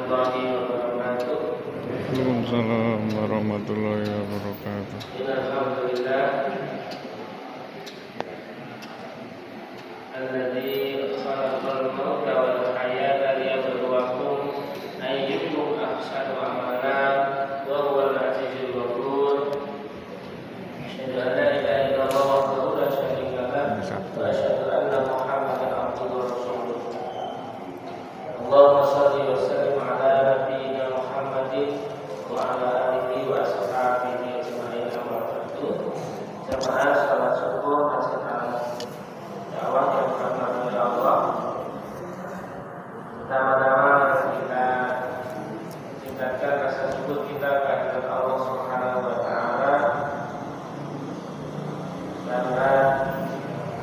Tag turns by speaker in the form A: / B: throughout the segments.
A: warahmatullahi wabarakatuh.
B: Waalaikumsalam warahmatullahi wabarakatuh.
A: Alhamdulillah alladzi khalaqal mauta wal hayata liyabluwakum ayyukum ahsanu amala wa huwal azizul ghafur. Asyhadu an la ilaha illallah wahdahu la syarika lahu wa asyhadu anna Muhammadan abduhu wa rasuluh. Allahumma shalli wa sallim ala nabiyyina Muhammadin wa ala alihi wa ashabihi ajma'in. Amma ba'du. Jamaah salat subuh hasil dakwah yang dirahmati oleh Allah. Pertama-tama kita tingkatkan rasa syukur kita kehadirat Allah Subhanahu wa taala karena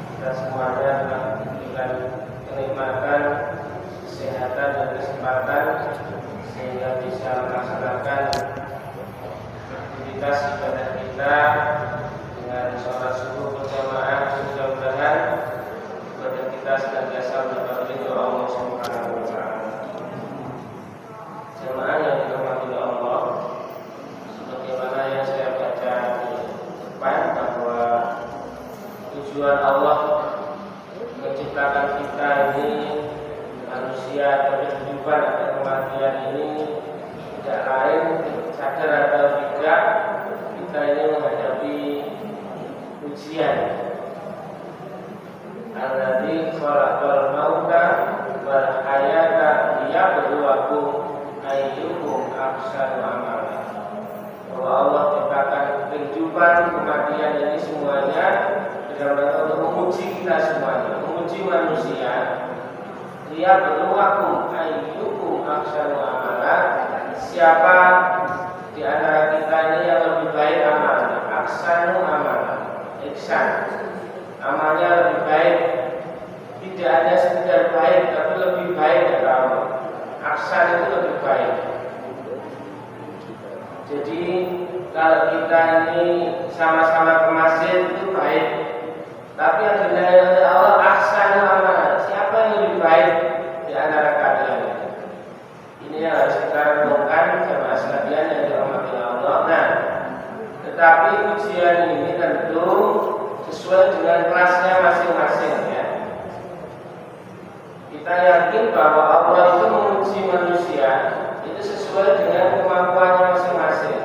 A: kita semuanya telah diberikan kenikmatan, kesehatan dan kesempatan sehingga bisa melaksanakan aktivitas ibadah kita dengan sholat subuh berjamaah. Mudah-mudahan ibadah kita senantiasa mendapat ridho Allah Subhanahu wa taala. Jamaah yang dirahmati oleh Allah, sebagaimana yang saya baca di depan bahwa tujuan Allah menciptakan kita ini, manusia dari kehidupan dan kematian ini tidak lain, sadar atau tidak, kita ini menghadapi ujian. Alladzi khalaqal mauta wal hayata liyabluwakum ayyukum ahsanu amala. Bahwa Allah ciptakan kehidupan, kematian ini semuanya dalam rangka untuk menguji kita semuanya, menguji manusia. Liyabluwakum ayyukum ahsanu amala. Siapa di antara kita ini yang lebih baik amalnya? Ahsanu amala, ihsan. Amalnya lebih baik, tidak hanya sekedar baik, tapi lebih baik dari Allah. Ahsan itu lebih baik. Jadi kalau kita ini sama-sama ke masjid itu baik, tapi yang dinilai oleh Allah ahsanu amala. Siapa yang lebih baik di antara kalian? Ini yang harus kita renungkan jamaah sekalian yang dirahmati Allah. Nah, tetapi ujian ini tentu sesuai dengan kelasnya masing-masing ya. Kita yakin bahwa Allah itu menguji manusia itu sesuai dengan kemampuannya masing-masing,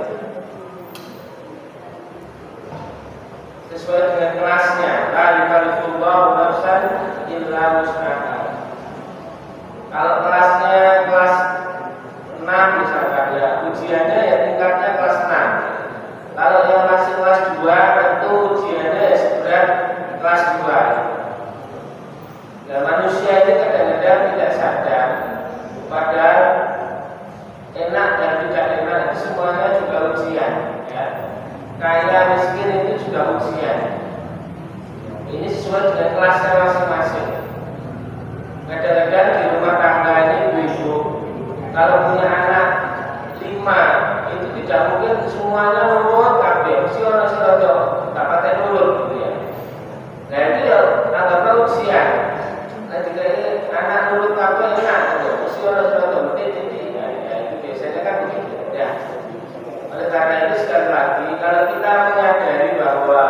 A: sesuai dengan kelasnya. La yukallifullahu nafsan illa wus'aha. Kalau kelasnya kelas 6 misalkan ya, ujiannya ya tingkatnya kelas 6. Kalau yang masih kelas 2 tentu ujiannya ya seberat kelas 2. Nah, manusia ini kadang-kadang tidak sadar padahal enak dan tidak enak itu semuanya juga ujian ya. Kaya miskin itu juga ujian. Ini sesuai dengan kelasnya masing-masing. Kadang-kadang di rumah tangga ini ibu kalau punya anak 5 itu tidak mungkin semuanya nurut kabeh, mesti ana sing rada tak patek nurut gitu ya. Nah itu ya anggaplah ujian. Nah jika ini anak nurut kabeh enak, mesti ana sing rada titik-titik. Ya itu biasanya kan begitu ya. Oleh karena itu sekali lagi kalau kita menyadari bahwa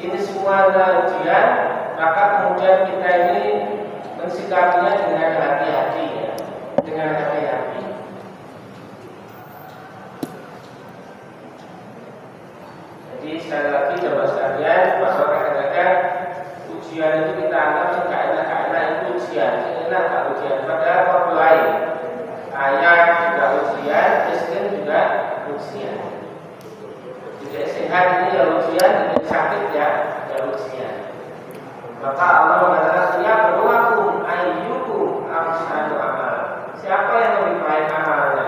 A: ini semua adalah ujian, maka kemudian kita ini mensikapinya dengan hati-hati ya, dengan hati-hati. Jadi sekali lagi jamaah sekalian bahwa kadang-kadang ujian itu kita anggap nggak enak itu ujian, enak nggak ujian. Padahal waktu lain, kaya juga ujian, miskin juga ujian. Tidak sehat ini ya ujian, tidak sakit ya ujian. Maka Allah mengatakan ya berlaku ayyukum ahsanu amala. Siapa yang lebih baik amalnya?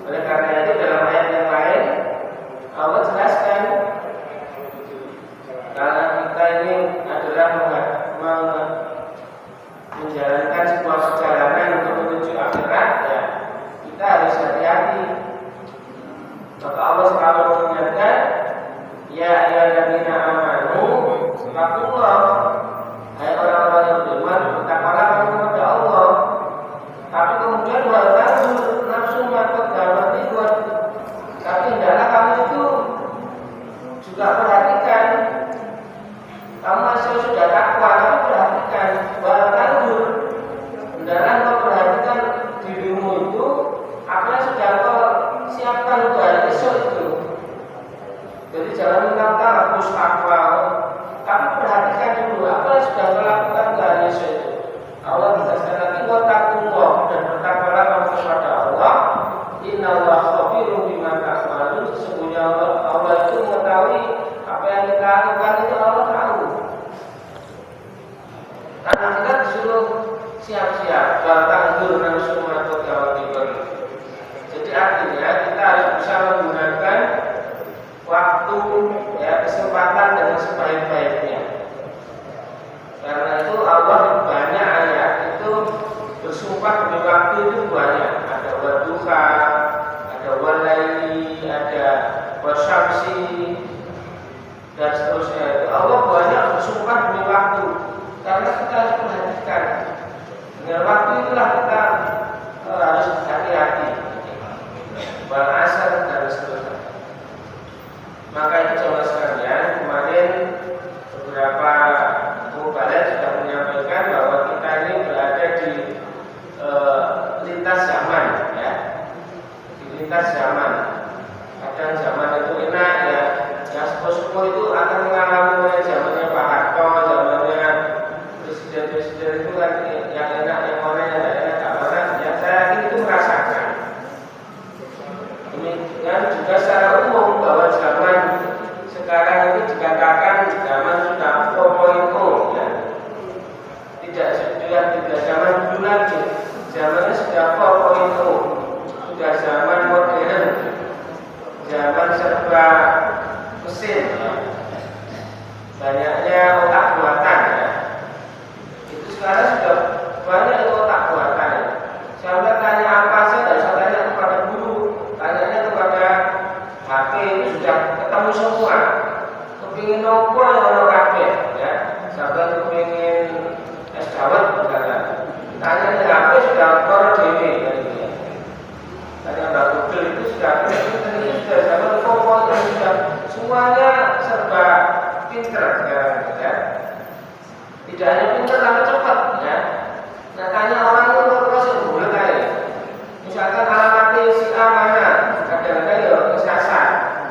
A: Oleh karena itu dalam ayat yang lain Allah jelaskan karena kita ini adalah menjalankan sebuah perjalanan untuk menuju akhirat ya, kita harus hati-hati. Maka Allah selalu mengingatkan ya ayyuhalladzina amanu taqullah. Hai orang-orang yang beriman, bertakwalah kepada Allah. tanggur nafsuma kawakibun. Jadi artinya kita harus bisa menggunakan waktu, ya, kesempatan dengan sebaik-baiknya. Karena itu Allah banyak ayat itu bersumpah demi waktu itu banyak. Ada wadduha, ada walaili, ada wasyamsi, dan seterusnya. Itu Allah banyak bersumpah demi waktu. Karena kita harus perhatikan dengan waktu itulah kita harus hati-hati. Wal asar dan seterusnya. Maka itu jemaah sekalian, kemarin beberapa mubarak sudah menyampaikan bahwa kita ini berada di lintas zaman, ya, di lintas zaman. Kadang zaman itu enak, ya, yang sepuh-sepuh itu akan mengalami zamannya Pak Harto, zamannya presiden-presiden itu kan yang enak, yang mana, yang tidak enak, yang mana. Ya, saya yakin itu merasakan. Demikian juga secara umum bahwa zaman sekarang itu dikatakan zaman sudah 4.0, ya. Tidak zaman dulu lagi. Zamannya sudah 4.0, sudah zaman modern, zaman serba mesin, ya. Banyaknya otak buatan, ya. Itu sekarang sudah banyak itu otak buatan, ya. Saya tanya apa saja, tidak usah tanya kepada guru, tanya kepada HP, itu sudah ketemu semua. Kepingin nopo yang ono kabeh, ya. Sampai kepingin es dawet misalnya. Tanya di HP sudah koro dewe, ya. Tanya Mbak Google itu sudah zaman pokok itu sudah semuanya serba pinter sekarang, ya. Tidak hanya pinter tapi cepat, ya. Nah, tanya orang itu terus boleh kali. Misalkan alamatnya si A mana, kadang-kadang ya kesasar.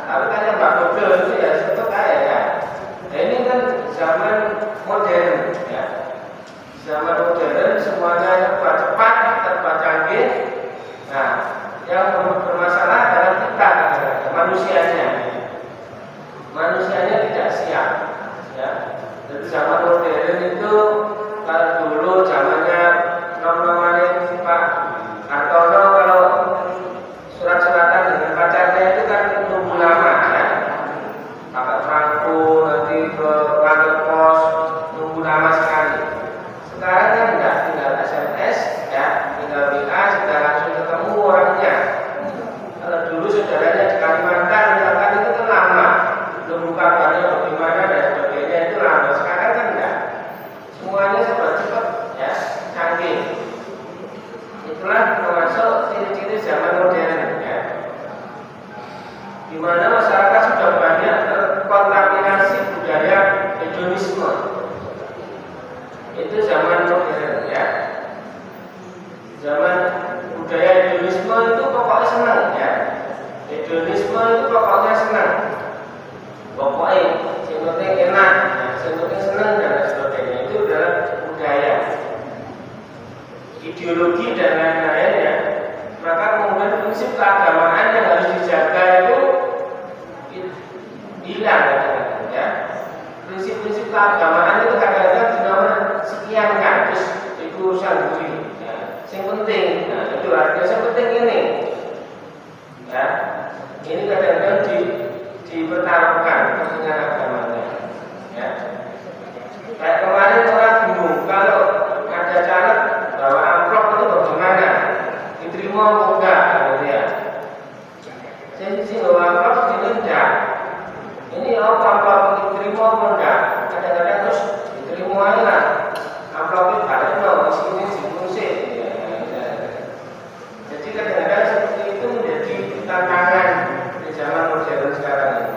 A: Tapi tanya Mbak Google itu ya cepet aja, ya. Nah, ini kan zaman modern, ya. Zaman modern semuanya serba cepat, serba canggih. Nah, yang bermasalah adalah kita, manusianya. Manusianya tidak siap, ya. Jadi zaman modern itu kalau dulu zamannya nom-nomanin Pak Hartono, kalau surat-suratan dengan pacarnya itu kan nunggu lama, ya. Pakai perangko nanti ke kantor pos, nunggu lama sekali. Sekarang kan enggak, tinggal SMS, ya, tinggal WA, sudah langsung ketemu orangnya. Kalau dulu saudaranya di Kalimantan, misalkan itu kan lama, nunggu kabarnya bagaimana dan sebagainya, itu lama. Sekarang kan enggak, semuanya serba cepat, ya, canggih. Itulah termasuk ciri-ciri zaman modern, ya. Di mana masyarakat sudah banyak terkontaminasi budaya hedonisme. Itu zaman modern, ya. Zaman budaya hedonisme itu pokoknya senang, ya. Hedonisme itu pokoknya senang. Pokoknya yang penting enak, yang penting senang dan sebagainya. Itu adalah budaya, ideologi dan lain-lain, ya. Maka kemudian prinsip keagamaan yang harus dijaga itu hilang, ya. Prinsip-prinsip keagamaan itu kadang-kadang dinamakan sekian kan, terus itu urusan budi, ya. Yang penting, nah, itu artinya yang penting ini, ya. Ini kadang-kadang dipertaruhkan kepentingan agamanya, ya. Kayak kemarin orang bingung kalau ada caleg bawa amplop itu bagaimana, diterima atau enggak, gitu, ya. Sisi bawa amplop tidak. Ini apa amplop diterima atau enggak? Kadang-kadang terus diterima aja lah. Amplopnya balik loh, isinya sih, ya. Jadi kadang-kadang seperti itu menjadi tantangan di zaman modern sekarang ini.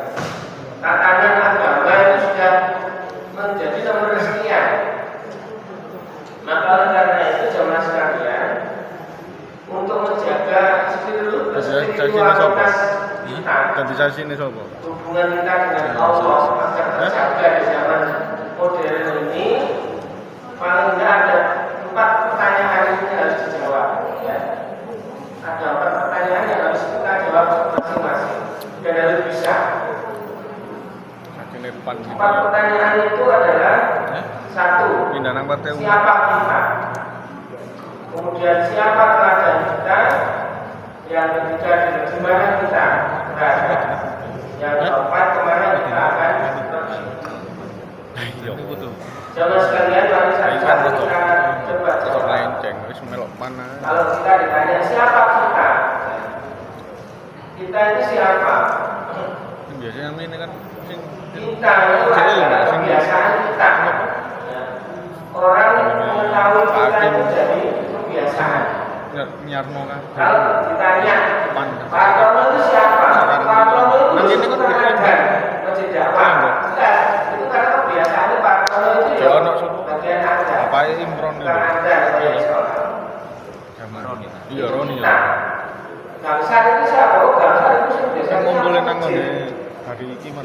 A: Tatanan agama itu sudah menjadi nomor sekian. Maka oleh karena itu jemaah sekalian, untuk menjaga spiritualitas kita, hubungan kita dengan Allah agar terjaga di zaman modern ini, paling tidak ada 4 pertanyaan yang harus dijawab, ya. Ada 4 pertanyaan yang harus kita jawab masing-masing dan harus bisa. 4 pertanyaan itu adalah 1. Siapa kita? Kemudian kemudian siapa teladan kita, yang ketiga di mana kita berada, yang keempat kemana kita akan pergi. Jangan sekalian mari satu-satu kita coba jawab. Kalau kita ditanya siapa kita, kita ini siapa?
B: Biasanya ini kan
A: Kita itu adalah kebiasaan kita. Orang mengetahui kita itu jadi kebiasaan.
B: Nyarno kan.
A: Kalau ditanya Pak Tono itu siapa? Pak Tono itu tukang ajar, masjid dakwah. Enggak, itu karena kebiasaannya Pak Tono itu ya bagian ajar.
B: Apa Imron itu?
A: Tukang ajar saya sekolah.
B: Iya Roni.
A: Gangsar itu siapa? Oh Gangsar itu sih biasanya
B: ngumpulin nang hari iki men.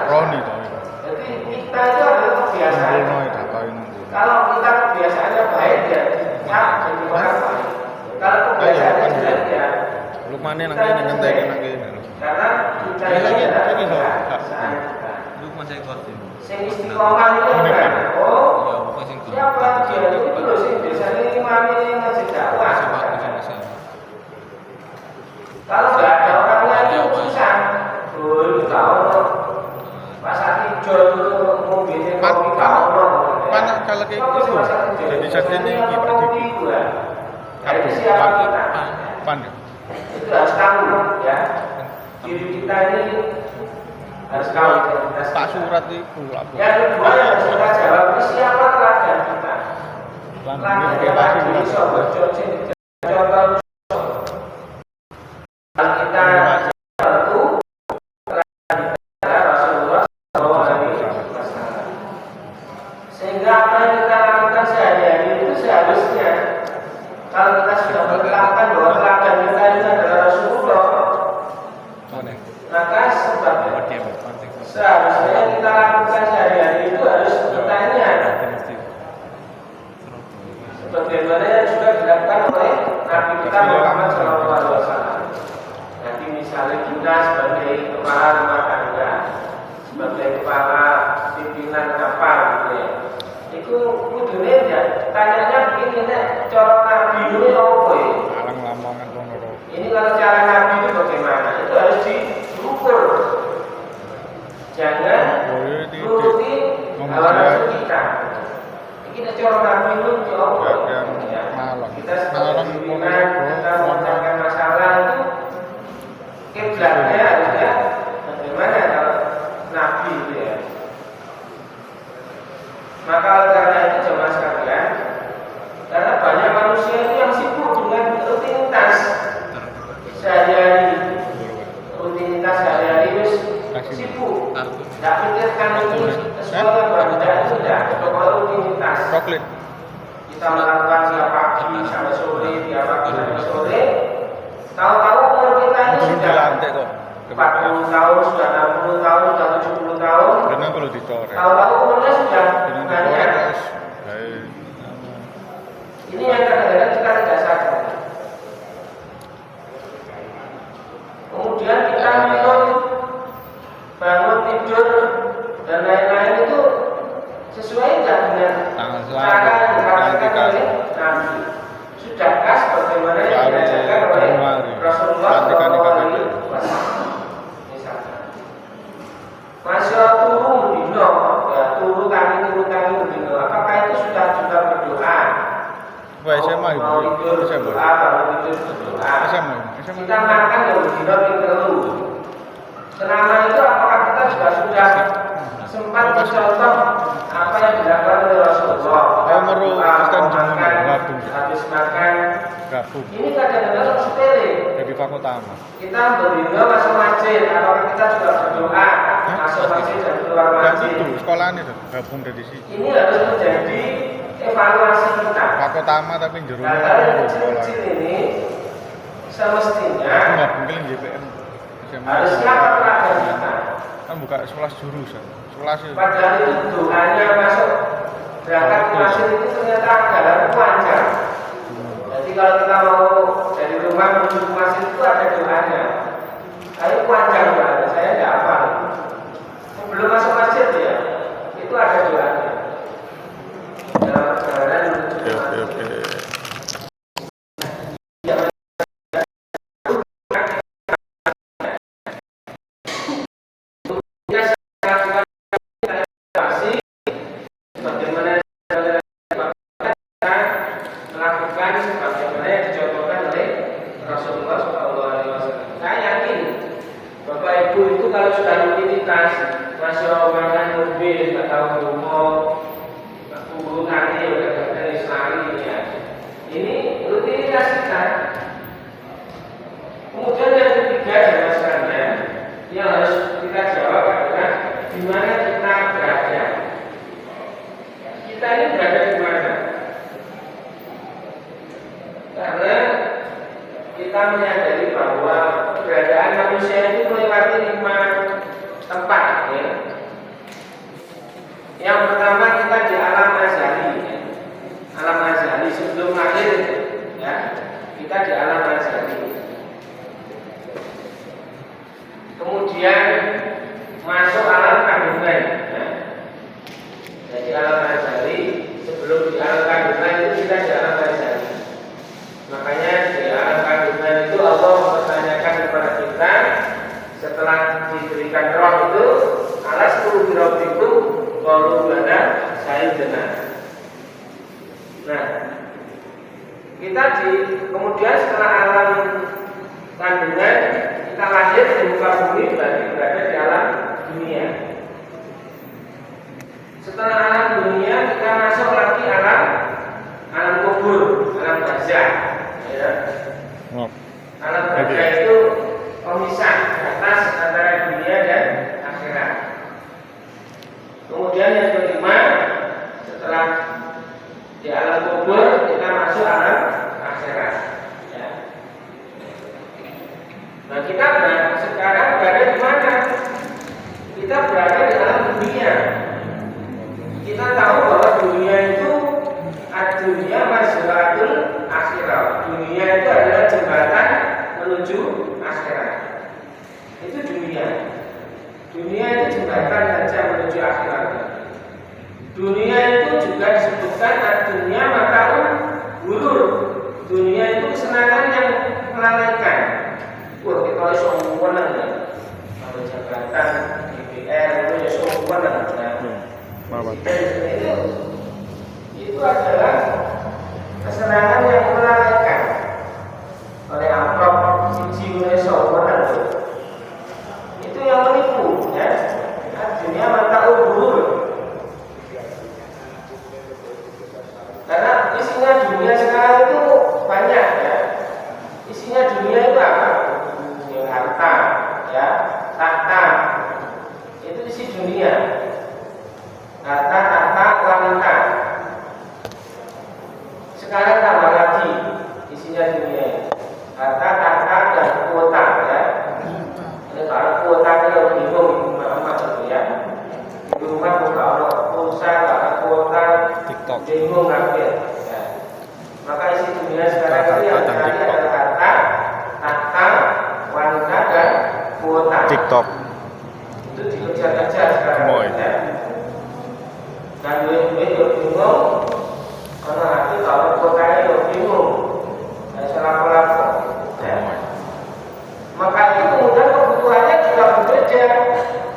B: Roni to.
A: Jadi kita itu adalah kebiasaan. Kalau kita kebiasaannya baik ya jadi orang baik. Kalau kebiasaannya jelek ya
B: Lukmane nang kene ngenteni nang kene.
A: karena kita ini adalah kebiasaan kita.
C: Lukman saya kuat.
A: Sing istiqomah itu kan. Oh, siapa dia itu loh sih biasanya imam ini masjid dakwah. Kalau nggak ada orangnya itu susah. Dulu tahu pasar hijau itu mobilnya kopi kau
B: Mana kalau kayak gitu? Jadi saat ini kita
A: kopi gua. Itu siapa kita?
B: Pan.
A: Itu harus tahu ya. Diri kita ini harus tahu identitas.
B: Pak Surat itu apa?
A: Yang kedua yang harus kita jawab itu siapa teladan kita? Teladan yang tadi sobat Jocin contoh kita itu Rasulullah SAW. Sehingga apa yang kita lakukan sehari-hari itu seharusnya kalau kita sudah menetapkan bahwa teladan kita itu adalah Rasulullah, maka seharusnya yang kita lakukan sehari-hari itu harus bertanya sebagaimana yang juga dilakukan oleh Nabi kita Muhammad SAW. Jadi misalnya kita sebagai kepala rumah tangga, sebagai kepala pimpinan apa gitu ya, itu kudune ya tanyanya begini nek cara Nabi itu apa ya?
B: Alang lamongan kono.
A: Ini kalau cara Nabi itu bagaimana? Itu harus diukur. Jangan nuruti hawa nafsu kita. Kita cara Nabi itu apa? Kita sebagai pimpinan, kita memecahkan masalah itu kiblatnya harusnya bagaimana kalau Nabi itu ya. Maka oleh karena itu jemaah sekalian, karena banyak manusia itu yang sibuk dengan rutinitas sehari-hari, rutinitas sehari-hari itu sibuk, tidak pikirkan itu sesuatu yang berbeda itu tidak, pokoknya rutinitas. Kita melakukan tiap pagi sampai sore, tiap pagi sampai sore. Tahu-tahu umur kita ini sudah 40 tahun, sudah 60 tahun, sudah 70 tahun. Tahu-tahu umurnya sudah banyak. Ini yang kadang-kadang kita tidak sadar. Kemudian kita minum, bangun tidur dan lain-lain itu sesuai tidak dengan cara yang dikatakan oleh Nabi. Sudah khas bagaimana yang diajarkan oleh Rasulullah SAW. Misalkan, masya turu dino, ya turu kami dino. Apakah itu sudah juga berdoa? Mau tidur berdoa, bangun tidur berdoa. Kita makan ya dino dino. Selama itu apakah kita juga sudah sempat mencontoh apa yang dilakukan oleh Rasulullah? Habis makan. Ini kadang-kadang sepele. Kita berdua masuk masjid, apakah kita juga berdoa masuk masjid dan keluar masjid? Ini harus menjadi evaluasi kita. Hal-hal yang kecil-kecil ini semestinya harusnya apa kita?
B: Buka 11 jurusan.
A: Padahal itu doanya masuk berangkat ke masjid itu ternyata adalah panjang. Jadi kalau kita mau dari rumah menuju ke masjid itu ada doanya. Ayo panjang doanya, saya tidak hafal. Sebelum masuk masjid ya, itu ada doanya. Dalam perjalanan menuju ke masjid. lakukan sebagaimana yang dicontohkan oleh Rasulullah SAW. Saya yakin Bapak Ibu itu kalau sudah rutinitas, masya Allah makan mobil, nggak tahu ngomong, kubur nanti udah dari selari ya. Ini rutinitas kita. Kemudian yang ketiga adalah sekalian, yang harus kita jawab adalah di mana kita berada. Kita ini berada di mana? Karena kita menyadari bahwa keberadaan manusia itu melewati 5 tempat ya. Yang pertama kita di alam azali ya. Alam azali sebelum lahir ya. Kita di alam azali. Kemudian masuk alam kandungan ya. Jadi alam azali sebelum di alam kandungan itu kita di alam azali. Makanya di alam kandungan itu Allah mempertanyakan kepada kita setelah diberikan roh itu alas kurubirok itu baru ada sayyidina. Nah, kita kemudian setelah alam kandungan kita lahir di muka bumi berarti berada di alam dunia. Setelah alam dunia kita masuk lagi alam kubur, alam barzakh. Ya. Alam barzakh itu pemisah batas antara dunia dan akhirat. Kemudian yang kelima, setelah di alam kubur kita masuk alam akhirat. Ya. Nah kita sekarang berada di mana? Kita berada di alam dunia. Kita tahu bahwa dunia itu dunia mazharatul akhirat. Dunia itu adalah jembatan menuju akhirat. Itu dunia. Dunia itu jembatan saja menuju akhirat. Dunia itu juga disebutkan dunia mataun gurur. Dunia itu kesenangan yang melalaikan. Wah kita harus sempurna ya. Kalau jabatan DPR itu ya sempurna. Itu adalah kesenangan yang melalaikan. Oleh amplop siji oleh sempurna. Itu yang menipu ya. Dunia mataun gurur. Karena isinya dunia sekarang itu banyak ya. Isinya dunia itu apa? Harta, ya, tahta. Itu isi dunia. Harta, tahta, wanita. Sekarang tambah lagi isinya dunia. Harta, tahta, dan kuota ya. Ini kalau kuota ini yang bingung emak-emak itu ya. Di rumah buka orang pulsa, kalau kuota
B: TikTok.
A: bingung hampir ya. Maka isi dunia sekarang ini yang tadi adalah harta, tahta, wanita dan kuota.
B: TikTok.
A: Itu dikejar-kejar sekarang ya. Dan duit-duit yang bingung, karena nanti kalau kuotanya yang bingung, salah pelapor ya. Maka itu kemudian kebutuhannya juga berbeda.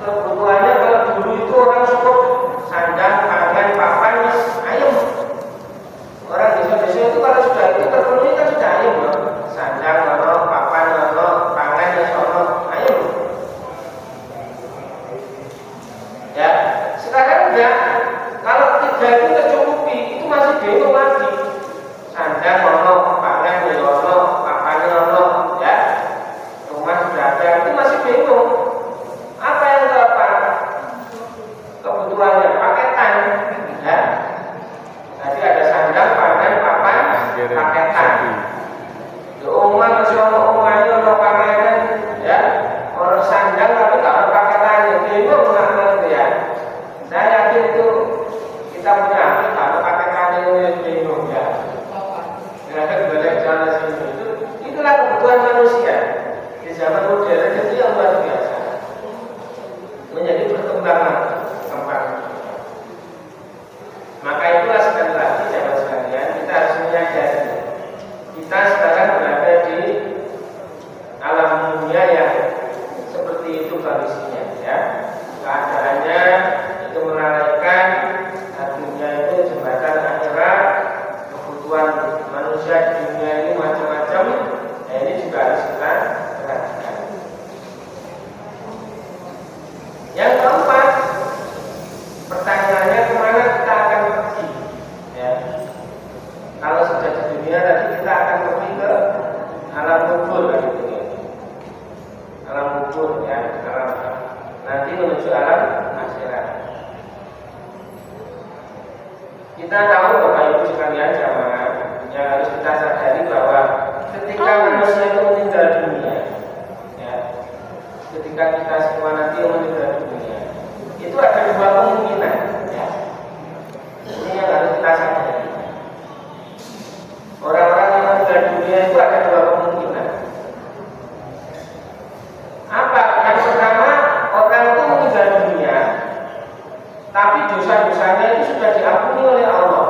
A: Kebutuhannya kalau dulu itu orang cukup sandang, pangan, papan, ayam. Orang desa-desa itu kalau sudah itu terpenuhi kan sudah ayam loh. Sandang, lono, papan, lono, pangan, lono, ayam. Ya, sekarang enggak. Kalau tiga itu tercukupi, itu masih bingung lagi. Sandang, lono, pangan, lono, papan, lono, ya. Rumah sudah ada, itu masih bingung. Apa yang dapat? Kebutuhannya paketan, ya. Tadi ada sandang, pangan, papan, paketan. Di rumah manusia di dunia ini macam-macam, ini juga harus kita perhatikan. Yang keempat, pertanyaannya kemana kita akan pergi? Ya. Kalau sudah di dunia tadi kita akan pergi ke alam kubur kan gitu ya. Alam kubur ya, nanti menuju alam akhirat. Kita tahu Bapak Ibu sekalian jamaah, yang harus kita sadari bahwa ketika manusia itu meninggal dunia, ya, ketika kita semua nanti meninggal dunia, itu ada dua kemungkinan. Ya. Ini yang harus kita sadari. Orang-orang yang meninggal dunia itu ada dua kemungkinan. Apa? Yang pertama, orang itu meninggal dunia, tapi dosa-dosanya itu sudah diampuni oleh Allah.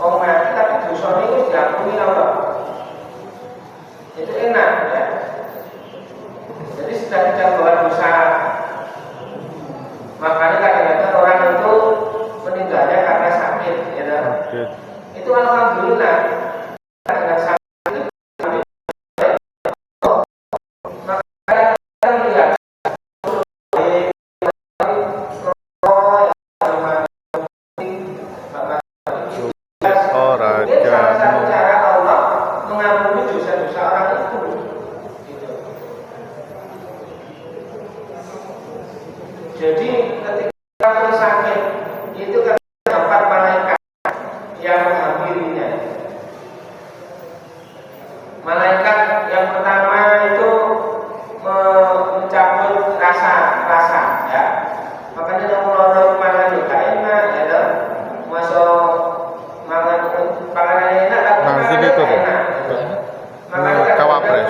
A: Orang mati tapi dosanya itu diampuni Allah. Itu enak ya. Jadi sudah tidak bawa dosa. Makanya kadang-kadang orang itu meninggalnya karena sakit, ya. Itu alhamdulillah. Dengan sakit jadi ketika orang sakit itu kan dapat malaikat yang menghampirinya. Malaikat yang pertama itu mencabut rasa ya. Makanya yang melorot pangan juga enak ya, masuk makan pangan enak tapi pangan itu enak. Makanya
B: Cawapres.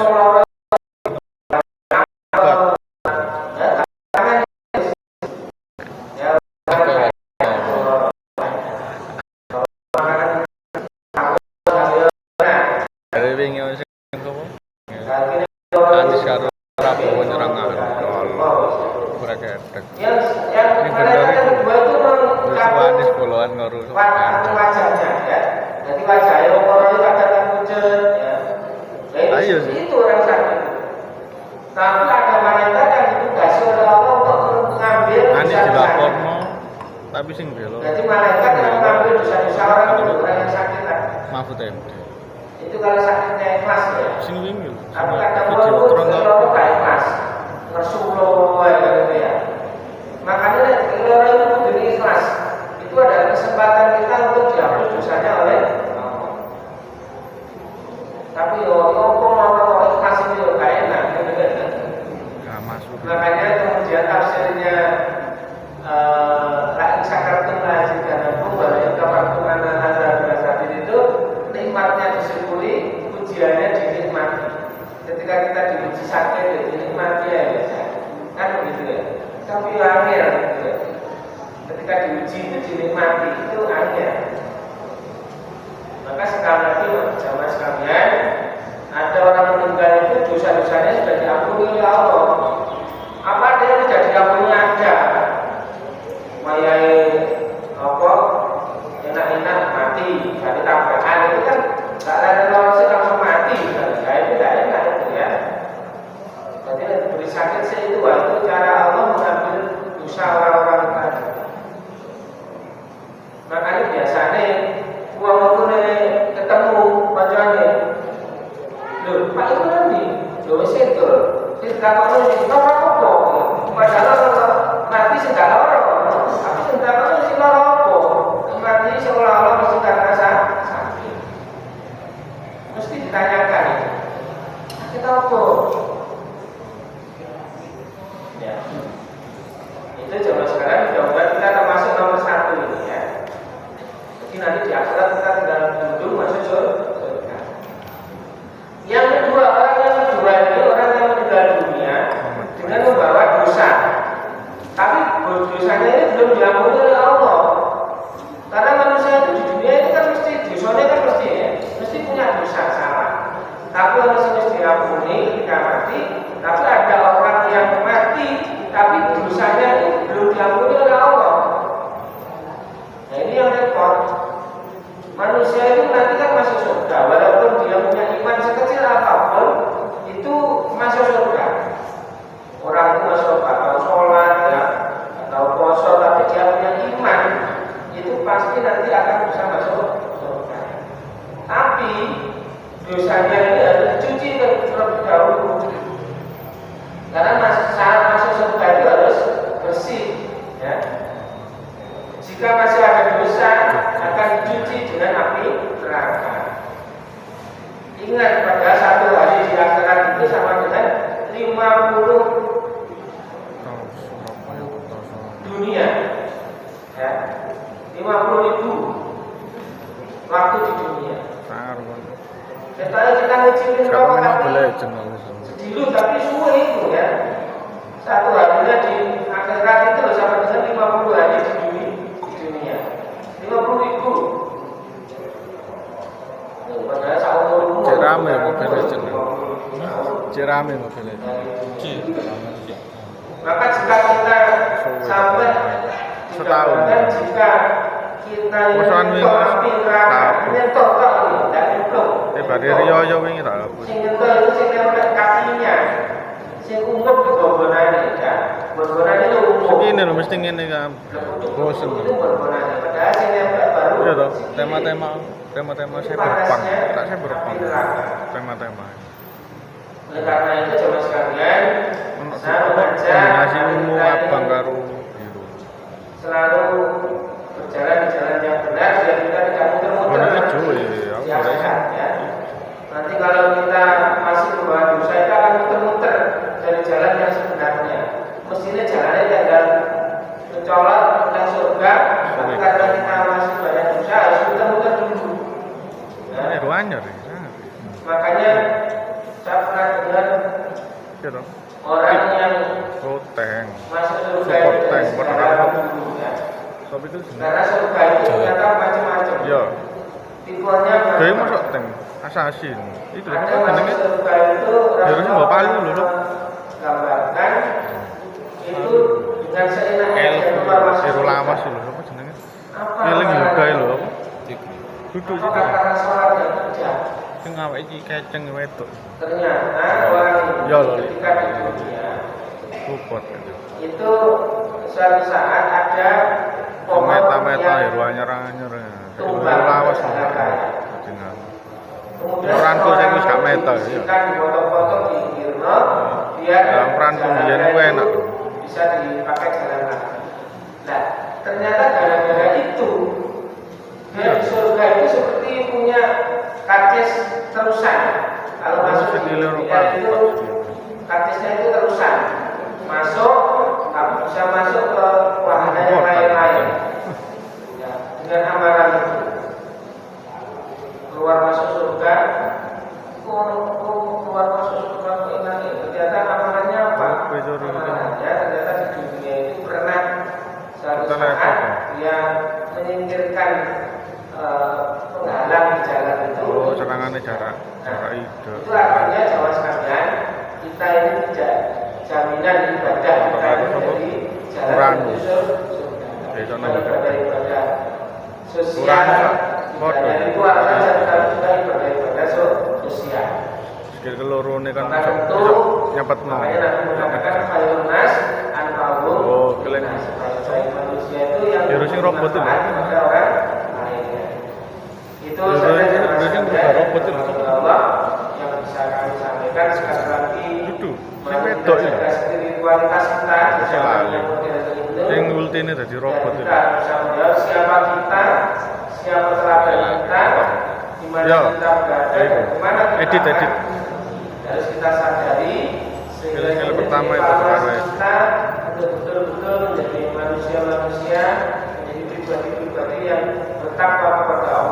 A: wajahnya ya. Jadi wajahnya orang itu kadang pucet ya. Itu orang sakit. Tapi ada malaikat yang ditugasi oleh Allah untuk mengambil dosa-dosa.
B: Tapi sing belo.
A: Jadi malaikat yang mengambil dosa-dosa orang untuk orang yang sakit tadi.
B: Mahfud MD.
A: Itu kalau sakitnya ikhlas ya.
B: Sing wingi lho.
A: Tapi kadang orang gak ikhlas. Ngersuluh gitu ya. Makanya orang itu kudu ikhlas. Itu adalah kesempatan kita untuk dihapus dosanya oleh Allah. Tapi orang ikhlas itu gak enak. Makanya kemudian tafsirnya La'in syakartum la'azidannakum wa la'in kafartum anna azab lasyadid itu nikmatnya disyukuri, ujiannya dinikmati. Ketika kita diuji sakit ya dinikmati ya kan begitu ya. Tapi angel gitu ya. Ketika diuji itu dinikmati itu angel. Maka sekali lagi jamaah sekalian, ada orang meninggal itu dosa-dosanya sudah diampuni oleh Allah. Apa dia tidak diampuni ada? Mayai apa enak-enak mati dari tabrakan itu kan tak ada langsung mati kan? Itu tidak enak itu ya. Jadi beri sakit itu cara Allah mengambil dosa orang-orang tadi. Makanya biasanya uang itu ketemu pacarnya, loh Pak itu nanti, loh itu, kalau itu apa? Padahal kalau mati segala orang, tapi segala orang segala apa? Mati seolah-olah mesti karena sakit. Mesti ditanyakan, kita apa? Ya, itu zaman sekarang mudah-mudahan kita termasuk nomor 1 ini ya. Jadi nanti di akhirat kita tinggal duduk masuk surga. Yang kedua, orang yang kedua ini orang yang meninggal dunia dengan membawa dosa. Tapi dosanya ini belum diampuni oleh Allah. Karena manusia itu di dunia ini kan mesti dosanya kan mesti punya dosa salah. Tapi harus diampuni ketika mati. Tapi ada orang yang mati tapi dosanya itu belum diampuni oleh Allah. Nah ini yang repot. Manusia itu nanti kan masih dosanya ini harus dicuci terlebih dahulu. Karena saat masuk surga itu harus bersih, ya. Jika masih ada dosa akan dicuci dengan api neraka. Ingat pada satu hari di akhirat itu sama dengan 50 dunia, ya. 50.000 waktu di dunia. Kita ngecipin
B: Sekarang
A: rokok
B: memang
A: tapi
B: boleh jenuh.
A: sedilu tapi suwe itu ya. Satu harinya di akhirat itu sama dengan 50 hari di dunia. 50.000. Padahal seumur
B: Cek rame mobilnya jenuh. Cek rame mobilnya.
A: Maka jika kita sampai
B: setahun.
A: Jika kita
B: Musuhan wingi
A: api neraka, nyentuh tok iki, ndak nyemplung.
B: Bari riyo wingi tak hapus.
A: Sing nyentuh itu sing nempel kakinya. Sing umum di bombonane ya. Bombonane itu umum.
B: Ini lho mesti ngene kan. Bosen.
A: Itu bombonane. Padahal sing nempel baru.
B: Iya toh, tema-tema cyberpunk. Tak cyberpunk. Tema-tema.
A: Oleh karena itu coba sekalian saya mengajak
B: kombinasi ungu abang karo biru.
A: selalu berjalan di jalan yang benar biar kita tidak muter-muter.
B: Warna hijau ya, aku boleh sih.
A: Ya. Nanti kalau kita masih membawa dosa kita akan muter-muter dari jalan yang sebenarnya. Mestinya jalannya tinggal mencolot ke surga, tapi karena kita masih banyak dosa harus muter-muter dulu.
B: Ini ruannya deh.
A: Makanya saya pernah dengar
B: Iya toh.
A: orang yang
B: Tank.
A: masuk surga
B: Support
A: itu
B: tank,
A: dari sejarah dulu ya.
B: Sob itu sebenarnya.
A: Karena surga itu ternyata macam-macam.
B: Iya.
A: Tipenya
B: Dari
A: macam-macam.
B: masuk tank. Assassin. Itu
A: Ada
B: apa
A: masuk
B: jenenge?
A: surga itu
B: Harusnya bawa palu lho, Dok.
A: gambarkan itu dengan seenaknya dia keluar masuk
B: Ero
A: surga.
B: lawas lho, apa jenenge?
A: Apa?
B: Eling yoga lho apa? Duduk
A: Apakah
B: sih.
A: karena sholat yang kerja?
B: Sing awake iki keceng wedok.
A: Ternyata orang
B: Ya,
A: ini
B: lho.
A: ketika di dunia
B: Support.
A: itu suatu saat ada pohon
B: Meta-meta
A: yang
B: hero anyar-anyar.
A: tumbang
B: Lawas lho.
A: kecelakaan.
B: Jenengan.
A: Kemudian
B: Peranku saya wis gak meta, ya.
A: Kan dipoto-foto di Irno, biar
B: Dalam peranku
A: jalannya
B: biyen ku
A: itu
B: enak.
A: bisa dipakai jalan lagi. Nah, ternyata gara-gara itu dia di surga itu seperti punya karcis terusan. Kalau masuk di dunia itu karcisnya itu terusan. Masuk, kamu bisa masuk ke wahana yang lain-lain. Ya, dengan amalan itu. Keluar masuk surga, keluar masuk surga kok enak ya. Ternyata amalannya apa? Amalannya ternyata di dunia itu pernah suatu saat dia menyingkirkan penghalang di jalan itu.
B: Oh, serangannya jarak ide.
A: Itu artinya jamaah sekalian, kita ini tidak jaminan ibadah kita ini menjadi jalan menuju surga. Ibadah sosial. Dan itu artinya kita juga ibadah sosial.
B: Skill keloro ini kan
A: Maka tentu
B: nyapet
A: makanya Nabi mengatakan khairun nas anfa'uhum.
B: Oh, kalian
A: Sebaik manusia itu yang
B: ya, harusnya robot itu.
A: kepada orang lainnya. Itu
B: Ya,
A: saja
B: harusnya
A: jamaah
B: bukan robot itu.
A: Allah yang bisa kami sampaikan sekali lagi.
B: Itu, saya wedok ya.
A: Menjaga spiritualitas kita di zaman yang modern ini.
B: Yang ulti ini jadi robot itu.
A: Kita bisa menjawab siapa kita, siapa teladan kita, di mana
B: Ya,
A: kita berada,
B: ya itu.
A: dan di mana kita
B: Edit.
A: akan. Harus kita sadari sehingga
B: Skill
A: ini
B: pertama itu
A: evaluasi
B: sebenarnya.
A: kita untuk betul-betul menjadi manusia-manusia, menjadi pribadi-pribadi yang bertakwa kepada Allah.